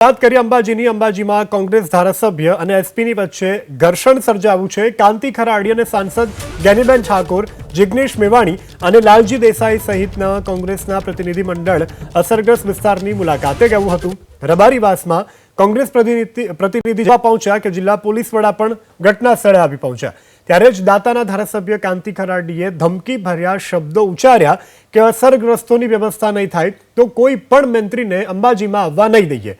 વાત કરીએ અંબાજીની. અંબાજીમાં કોંગ્રેસ ધારાસભ્ય અને એસપીની વચ્ચે ઘર્ષણ સર્જાયું છે. કાંતિ ખરાડી અને સાંસદ જ્ઞાનીબેન ઠાકોર, જિગ્નેશ મેવાણી અને લાલજી દેસાઈ સહિતના કોંગ્રેસના પ્રતિનિધિમંડળ અસરગ્રસ્ત વિસ્તારની મુલાકાતે ગયું હતું. રબારીવાસમાં કોંગ્રેસ પ્રતિનિધિ પહોંચ્યા કે જિલ્લા પોલીસ વડા પણ ઘટના સ્થળે આવી પહોંચ્યા. ત્યારે જ દાતાના ધારાસભ્ય કાંતિ ખરાડીએ ધમકી ભર્યા શબ્દો ઉચ્ચાર્યા કે અસરગ્રસ્તોની વ્યવસ્થા નહીં થાય તો કોઈ પણ મંત્રીને અંબાજીમાં આવવા નહીં દઈએ.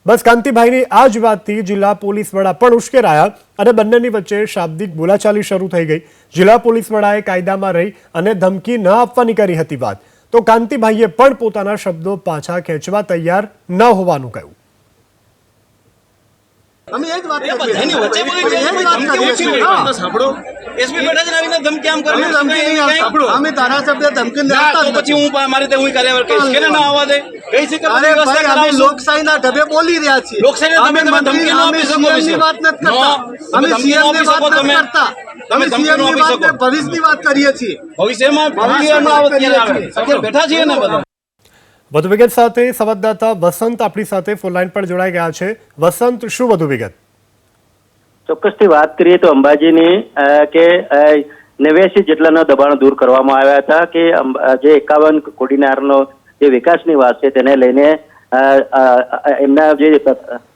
બસ કાંતિભાઈની આ જ વાતથી જિલ્લા પોલીસ વડા પણ ઉશ્કેરાયા અને બંનેની વચ્ચે શાબ્દિક બોલાચાલી શરૂ થઈ ગઈ. જિલ્લા પોલીસ વડાએ કાયદામાં રહી અને ધમકી ન આપવાની કરી હતી વાત, તો કાંતિભાઈએ પણ પોતાના શબ્દો પાછા ખેંચવા તૈયાર ન હોવાનું કહ્યું. અમે એ જ વાત અમે ધારાસભ્ય ધમકી લોકશાહીના ઢબે બોલી રહ્યા છીએ. વાત નથી કરતા, અમે સીએમની વાત નથી કરતા, અમે સીએમની વાત ભવિષ્યની વાત કરીએ છીએ. વધુ વિગત સાથે સંવાદદાતા વસંત આપણી સાથે ફોન લાઈન પર જોડાઈ ગયા છે. વસંત, શું વધુ વિગત? ચોક્કસથી વાત કરીએ તો અંબાજીની કે 89 જેટલાના દબાણો દૂર કરવામાં આવ્યા હતા કે જે 51 કોડીનારનો જે વિકાસની વાત છે તેને લઈને એમના જે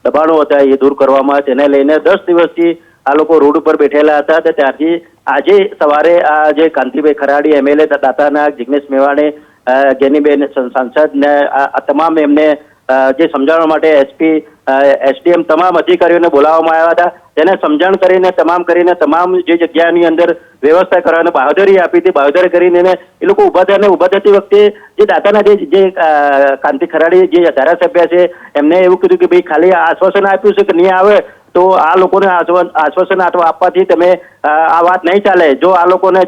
દબાણો હતા એ દૂર કરવામાં, તેને લઈને 10 દિવસથી આ લોકો રોડ ઉપર બેઠેલા હતા. ત્યારથી આજે સવારે આ જે કાંતિભાઈ ખરાડી, એમએલએ દાતાના, જિગ્નેશ મેવાણી, જ્ઞાનીબેન સાંસદ ને આ તમામ એમને જે સમજાવવા માટે એસપી, એસડીએમ તમામ અધિકારીઓને બોલાવવામાં આવ્યા હતા. તેને સમજણ કરીને તમામ જે જગ્યાની અંદર વ્યવસ્થા કરવાની બાંહેધરી આપી હતી. બાંહેધરી કરીને એ લોકો ઉભા થતી વખતે જે દાતાના જે કાંતિ ખરાડી જે ધારાસભ્ય છે એમને એવું કીધું કે ભાઈ ખાલી આશ્વાસન આપ્યું છે કે નહીં આવે તો આ લોકોને આશ્વાસન આપવાથી તમે આ વાત નહીં ચાલે. જો આ લોકોને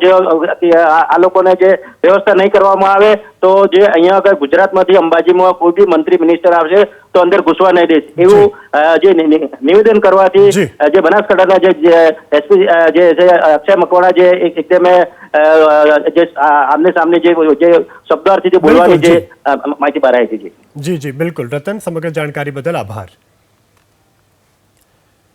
જે વ્યવસ્થા નહીં કરવામાં આવે તો જે અહીંયા આગળ ગુજરાતમાંથી અંબાજીમાં કોઈ બી મંત્રી મિનિસ્ટર આવશે તો અંદર ઘૂસવા નહીં દે, એવું જે નિવેદન કરવાથી જે બનાસકાંઠાના જે એસપી જે અક્ષય મકવાણા જે એકદમ જે આમને સામને જે શબ્દાર્થી જે બોલવાની જે માહિતી બહાર આવી હતી. જી, બિલકુલ રતન, સમગ્ર જાણકારી બદલ આભાર.